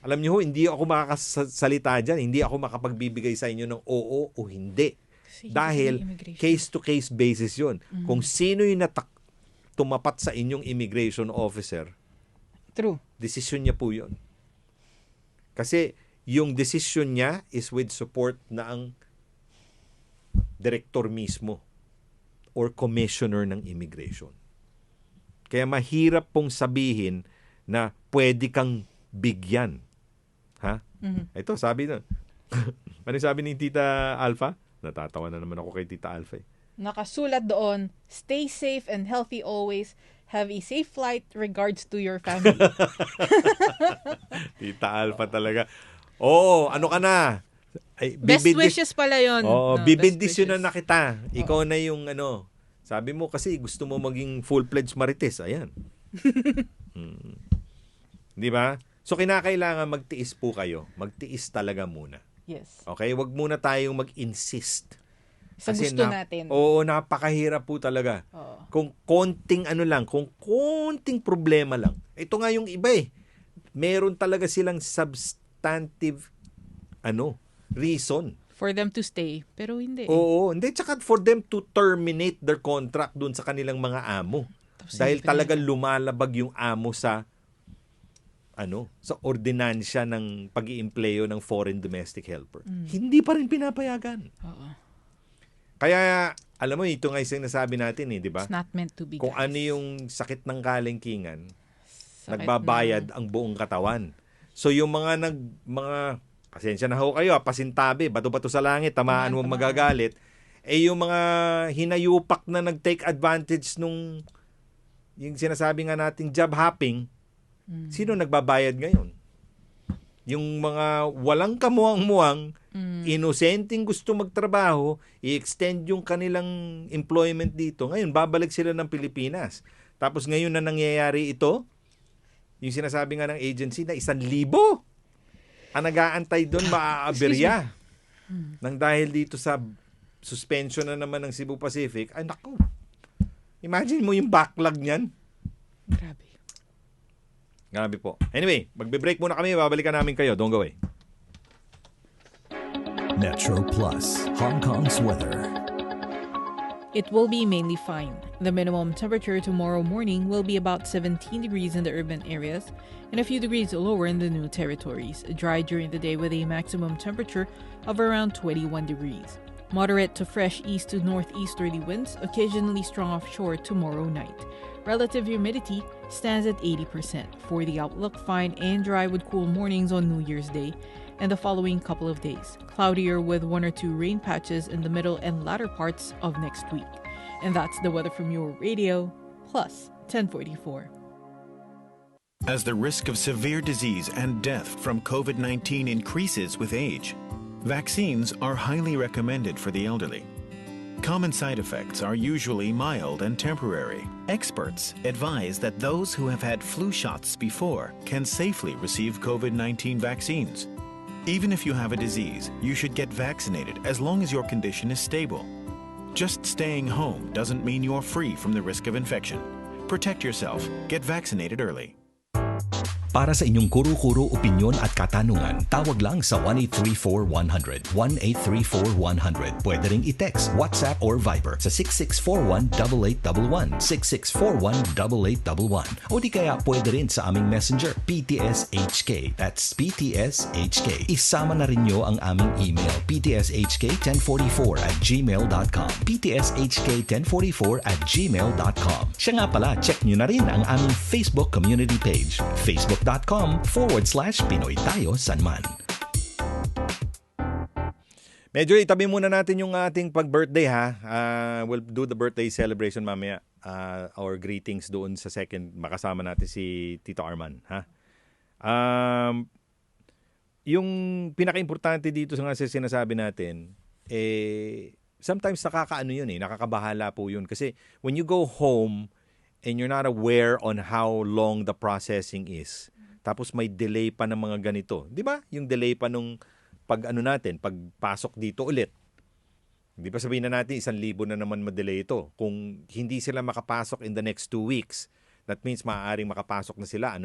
Alam niyo hindi ako makakasalita dyan, hindi ako makapagbibigay sa inyo ng oo o hindi. Dahil case-to-case basis yun. Kung sino yung tumapat sa inyong immigration officer, true. Desisyon niya po yun. Kasi yung decision niya is with support na ang director mismo or commissioner ng immigration. Kaya mahirap pong sabihin na pwede kang bigyan. Ha? Ito, sabi na. Ano sabi ni Tita Alpha? Natatawa na naman ako kay Tita Alpha. Nakasulat doon, stay safe and healthy always. Have a safe flight. Regards to your family. Tita Alpha talaga. Ano ka na? Best wishes pala yun. Bibindisyonan na kita. Ikaw na yung sabi mo kasi gusto mo maging full-fledged marites. Ayan. Di ba? So, kinakailangan magtiis po kayo. Magtiis talaga muna. Yes. Okay? Huwag muna tayong mag-insist. Sa gusto natin. Oo, napakahirap po talaga. Kung konting kung konting problema lang. Ito nga yung iba Meron talaga silang substantive reason. For them to stay, pero hindi. Oo, hindi. Tsaka for them to terminate their contract dun sa kanilang mga amo. Dahil talaga lumalabag yung amo sa sa ordinansya ng pag-iempleyo ng foreign domestic helper. Hindi pa rin pinapayagan. Oo. Kaya, alam mo, ito nga yung nasabi natin di ba? It's not meant to be, Kung guys. ano yung sakit ng kalengkingan, nagbabayad ang buong katawan. So, yung mga pasensya na ho kayo, pasintabi, bato-bato sa langit, tamaan mo magagalit, yung mga hinayupak na nag-take advantage nung, yung sinasabi nga nating job hopping, sino nagbabayad ngayon? Yung mga walang kamuang-muang, inosenteng gusto magtrabaho, i-extend yung kanilang employment dito. Ngayon, babalik sila ng Pilipinas. Tapos ngayon na nangyayari ito, yung sinasabi nga ng agency na 1,000 ang nag-aantay doon maaaberya. Nang dahil dito sa suspension na naman ng Cebu Pacific, ay naku, imagine mo yung backlog niyan. Grabe po. Anyway, magbe-break muna kami. Babalikan namin kayo. Don't go away. Metro Plus, Hong Kong's weather. It will be mainly fine. The minimum temperature tomorrow morning will be about 17 degrees in the urban areas and a few degrees lower in the new territories. Dry during the day with a maximum temperature of around 21 degrees. Moderate to fresh east to northeasterly winds, occasionally strong offshore tomorrow night. Relative humidity stands at 80%. For the outlook, fine and dry with cool mornings on New Year's Day and the following couple of days. Cloudier with 1 or 2 rain patches in the middle and latter parts of next week. And that's the weather from your radio, Plus 1044. As the risk of severe disease and death from COVID-19 increases with age, vaccines are highly recommended for the elderly. Common side effects are usually mild and temporary. Experts advise that those who have had flu shots before can safely receive COVID-19 vaccines. Even if you have a disease, you should get vaccinated as long as your condition is stable. Just staying home doesn't mean you're free from the risk of infection. Protect yourself. Get vaccinated early. Para sa inyong kuro-kuro, opinyon at katanungan, tawag lang sa 1-834-100. 1-834-100. Pwede ring i-text, WhatsApp or Viber sa 6641-8811. 6641-8811. O di kaya pwede rin sa aming messenger, PTSHK. That's PTSHK. Isama na rin nyo ang aming email, ptshk1044@gmail.com. ptshk1044@gmail.com. Siya nga pala, check nyo na rin ang aming Facebook community page, facebook.com/PinoyTayoSanman. Medyo itabi muna natin yung ating pag-birthday we'll do the birthday celebration mamaya. Our greetings doon sa second. Makasama natin si Tito Arman. Yung pinaka-importante dito sa sinasabi natin, sometimes nakakaano yun nakakabahala po yun. Kasi when you go home and you're not aware on how long the processing is, tapos may delay pa ng mga ganito. Di ba? Yung delay pa nung pagpasok dito ulit. Di ba sabihin na natin 1,000 na naman ma-delay ito. Kung hindi sila makapasok in the next 2 weeks, that means maaaring makapasok na sila,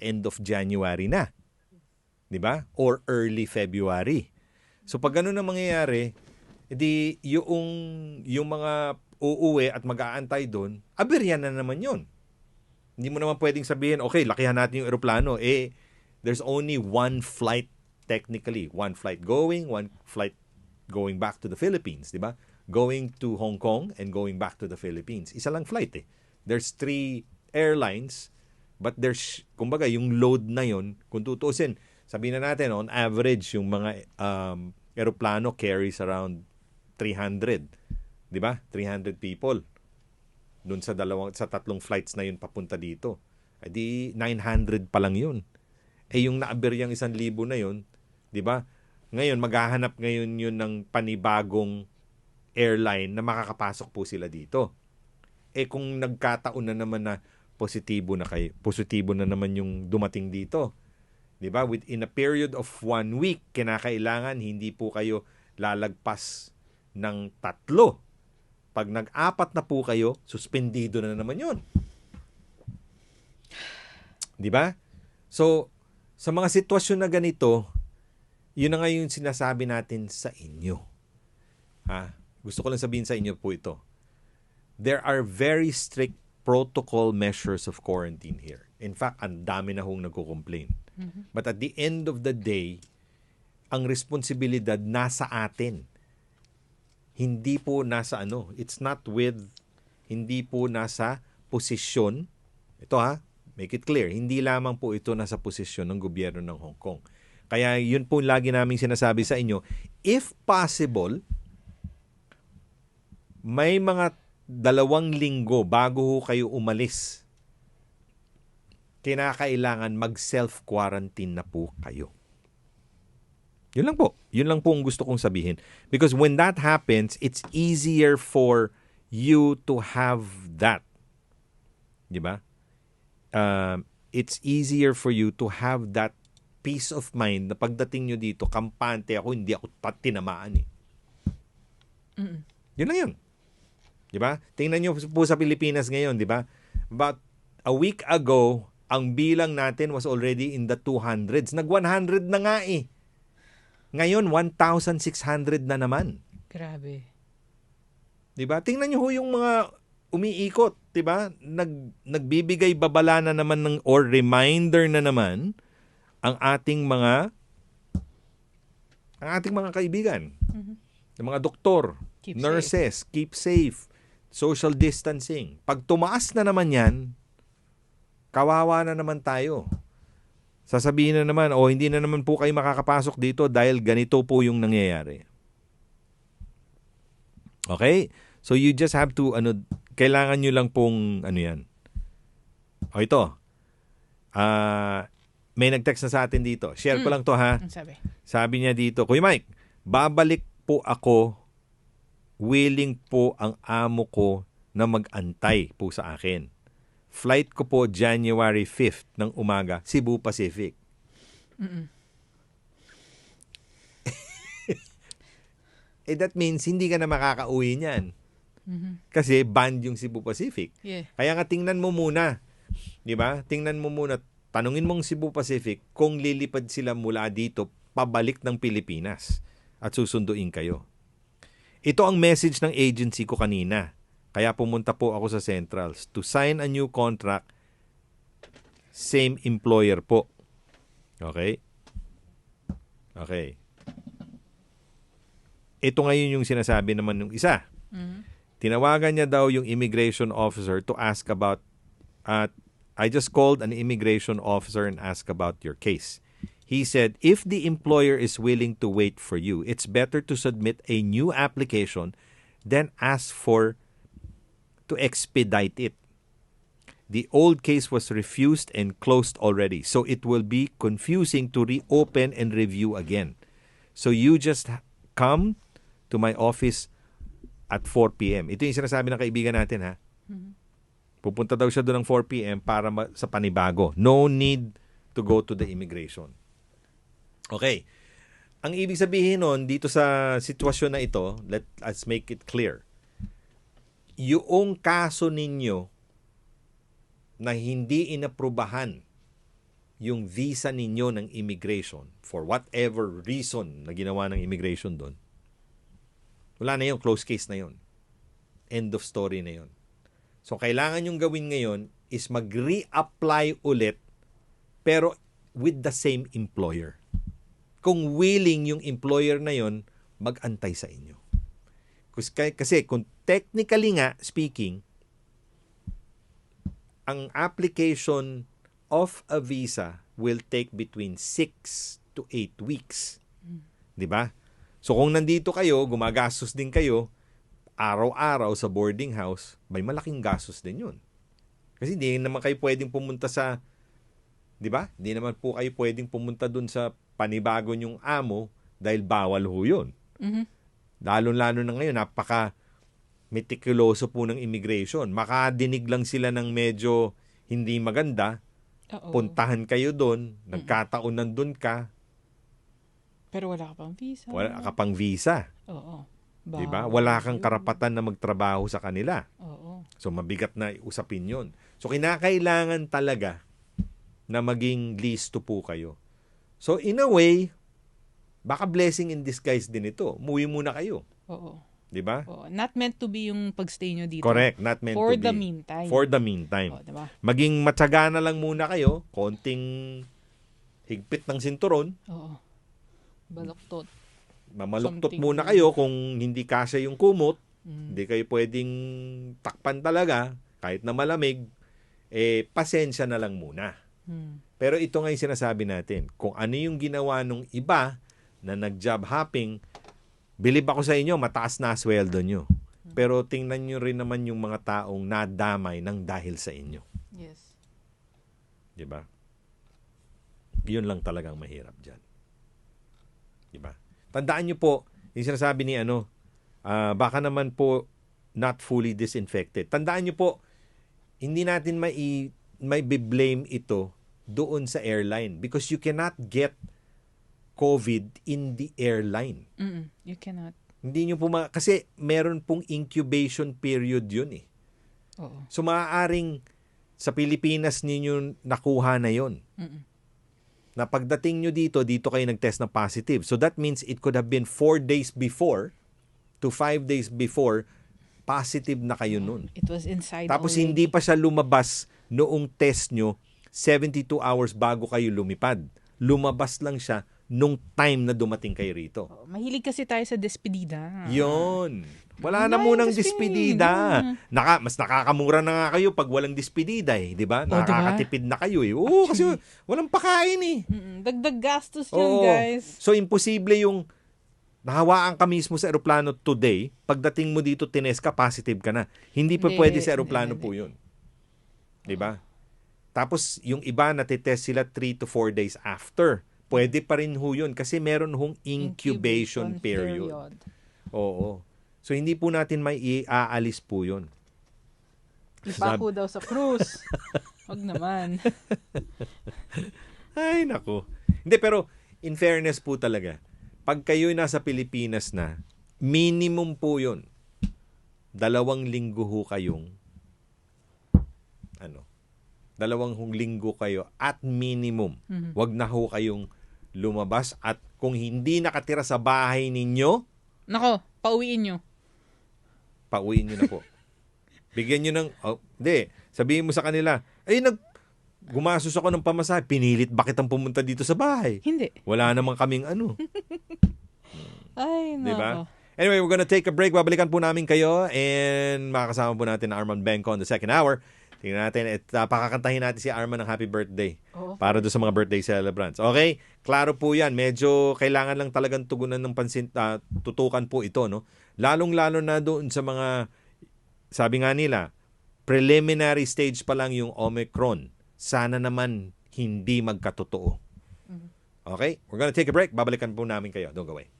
end of January na. Di ba? Or early February. So pag ganun na mangyayari, edi yung mga uuwi at mag-aantay doon, aberyan na naman yun. Hindi mo naman pwedeng sabihin, okay, lakihan natin yung eroplano. There's only one flight technically. One flight going, one flight going back to the Philippines, di ba? Going to Hong Kong and going back to the Philippines. Isa lang flight eh. There's 3 airlines, but there's, kumbaga, yung load na yon, kung tutuusin, sabihin na natin, on average, yung mga eroplano carries around 300. Di ba? 300 people. Doon sa 3 flights na yun papunta dito. Di 900 pa lang yun. Yung naaberyang 1,000 na yun, di ba? Ngayon, maghahanap ngayon yun ng panibagong airline na makakapasok po sila dito. Kung nagkataon na naman na positibo na naman yung dumating dito. Di ba? Within a period of 1 week, kinakailangan hindi po kayo lalagpas ng 3. Pag nag-4 na po kayo, suspendido na naman yun. Di ba? So, sa mga sitwasyon na ganito, yun na nga yung sinasabi natin sa inyo. Gusto ko lang sabihin sa inyo po ito. There are very strict protocol measures of quarantine here. In fact, ang dami na hong nagko-complain. But at the end of the day, ang responsibilidad nasa atin. Hindi po nasa hindi po nasa posisyon. Ito make it clear, hindi lamang po ito nasa posisyon ng gobyerno ng Hong Kong. Kaya yun po lagi naming sinasabi sa inyo, if possible, may mga 2 linggo bago ho kayo umalis, kinakailangan mag-self-quarantine na po kayo. Yun lang po. Yun lang po ang gusto kong sabihin. Because when that happens, it's easier for you to have that. Di ba? It's easier for you to have that peace of mind na pagdating nyo dito, kampante ako, hindi ako tinamaan eh. Yun lang yun. Di ba? Tingnan nyo po sa Pilipinas ngayon, di ba? About a week ago, ang bilang natin was already in the 200s. Nag-100 na nga eh. Ngayon, 1,600 na naman. Grabe. Diba? Tingnan nyo ho yung mga umiikot. Diba? Nagbibigay babala na naman or reminder na naman ang ating mga kaibigan. Yung mga doktor, nurses, keep safe, social distancing. Pag tumaas na naman yan, kawawa na naman tayo. Sasabihin na naman, hindi na naman po kayo makakapasok dito dahil ganito po yung nangyayari. Okay? So you just have to, kailangan nyo lang pong, yan. Ito. May nag-text na sa atin dito. Share ko lang to ha. Sabi niya dito, Kuya Mike, babalik po ako, willing po ang amo ko na mag-antay po sa akin. Flight ko po January 5th ng umaga, Cebu Pacific. That means hindi ka na makakauwi niyan. Kasi banned yung Cebu Pacific. Yeah. Kaya nga tingnan mo muna. 'Di ba? Tingnan mo muna, tanungin mong Cebu Pacific kung lilipad sila mula dito pabalik ng Pilipinas at susunduin kayo. Ito ang message ng agency ko kanina. Kaya pumunta po ako sa Centrals to sign a new contract. Same employer po. Okay? Okay. Ito ngayon yung sinasabi naman ng isa. Tinawagan niya daw yung immigration officer to ask about, I just called an immigration officer and asked about your case. He said, if the employer is willing to wait for you, it's better to submit a new application than ask to expedite it. The old case was refused and closed already, so it will be confusing to reopen and review again. So you just come to my office at 4 p.m. Ito yung sinasabi ng kaibigan natin ha. Pupunta daw siya doon ng 4 p.m. para sa panibago. No need to go to the immigration. Okay. Ang ibig sabihin nun, dito sa sitwasyon na ito, let's make it clear. Yung kaso ninyo na hindi inaprubahan yung visa ninyo ng immigration for whatever reason na ginawa ng immigration doon, wala na yun, close case na yun. End of story na yun. So, kailangan yung gawin ngayon is mag-reapply ulit pero with the same employer. Kung willing yung employer na yun, mag-antay sa inyo. Kasi kung technically nga speaking, ang application of a visa will take between 6 to 8 weeks. Di ba? So kung nandito kayo, gumagastos din kayo, araw-araw sa boarding house, may malaking gastos din yun. Kasi hindi naman kayo pwedeng pumunta sa, di ba? Hindi naman po kayo pwedeng pumunta dun sa panibago nyong amo dahil bawal ho yun. Mm-hmm. Lalo-lalo na ngayon, napaka meticuloso po ng immigration. Makadinig lang sila ng medyo hindi maganda, puntahan kayo doon, nagkataon nandun ka. Pero wala ka pang visa. Wala ka pang visa. Oo. Diba? Wala kang karapatan na magtrabaho sa kanila. Oo. So, mabigat na usapin yun. So, kinakailangan talaga na maging listo po kayo. So, in a way, baka blessing in disguise din ito. Umuwi muna kayo. Oo. Diba? Oo. Not meant to be yung pagstay nyo dito. Correct. Not meant to For be. the meantime. For the meantime. Oo, diba? Maging matyaga na lang muna kayo. Konting higpit ng sinturon. Oo. Baluktot. Mamaluktot Something. muna kayo kung hindi kasya yung kumot. Hindi kayo pwedeng takpan talaga kahit na malamig. Pasensya na lang muna. Pero ito nga yung sinasabi natin. Kung ano yung ginawa nung iba na nag-job hopping, bilib ako sa inyo, mataas na sweldo nyo. Pero tingnan nyo rin naman yung mga taong nadamay ng dahil sa inyo. Yes. Diba? Yun lang talagang mahirap dyan. Diba? Tandaan nyo po, yung sinasabi ni baka naman po not fully disinfected. Tandaan nyo po, hindi natin may blame ito doon sa airline because you cannot get COVID in the airline. You cannot. Hindi nyo po kasi meron pong incubation period yun eh. Oo. So maaaring sa Pilipinas ninyo nakuha na yun. Na pagdating nyo dito kayo nag-test na positive. So that means it could have been 4 days before to 5 days before, positive na kayo nun. It was inside Tapos already. hindi pa siya lumabas noong test nyo 72 hours bago kayo lumipad. Lumabas lang siya nung time na dumating kayo rito. Mahilig kasi tayo sa despedida. Yun. Wala na munang despedida. Mas nakakamura na nga kayo pag walang despedida eh. Diba? Nakakatipid na kayo eh. Oo, kasi walang pakain eh. Dagdag gastos yun, guys. So, imposible yung nahawaan ka mismo sa aeroplano today, pagdating mo dito, tines ka, positive ka na. Hindi pa pwede sa aeroplano po yun. Diba? Tapos, yung iba, natitest sila 3 to 4 days after. Pwede pa rin ho yun kasi meron hong incubation period. Oo. So, hindi po natin may iaalis po yun. Ipako daw sa cruise. Wag naman. Ay, naku. Hindi, pero in fairness po talaga, pag kayo'y nasa Pilipinas na, minimum po yun. 2 linggo ho kayong 2 linggo kayo at minimum. Wag na ho kayong lumabas at kung hindi nakatira sa bahay ninyo, Nako, pauwiin nyo. Pauwiin nyo na po. Bigyan nyo ng, sabihin mo sa kanila, gumasos ako ng pamasahe, pinilit ba kitang pumunta dito sa bahay? Hindi. Wala namang kaming Ay, nako. Diba? Anyway, we're gonna take a break. Babalikan po namin kayo and makakasama po natin Arman Benco on the second hour. Tingnan natin at pakakantahin natin si Arman ng happy birthday para doon sa mga birthday celebrants. Okay? Klaro po yan. Medyo kailangan lang talagang tugunan ng pansin, tutukan po ito, no? Lalong-lalo na doon sa mga, sabi nga nila, preliminary stage pa lang yung Omicron. Sana naman hindi magkatotoo. Okay? We're gonna take a break. Babalikan po namin kayo. Don't go away.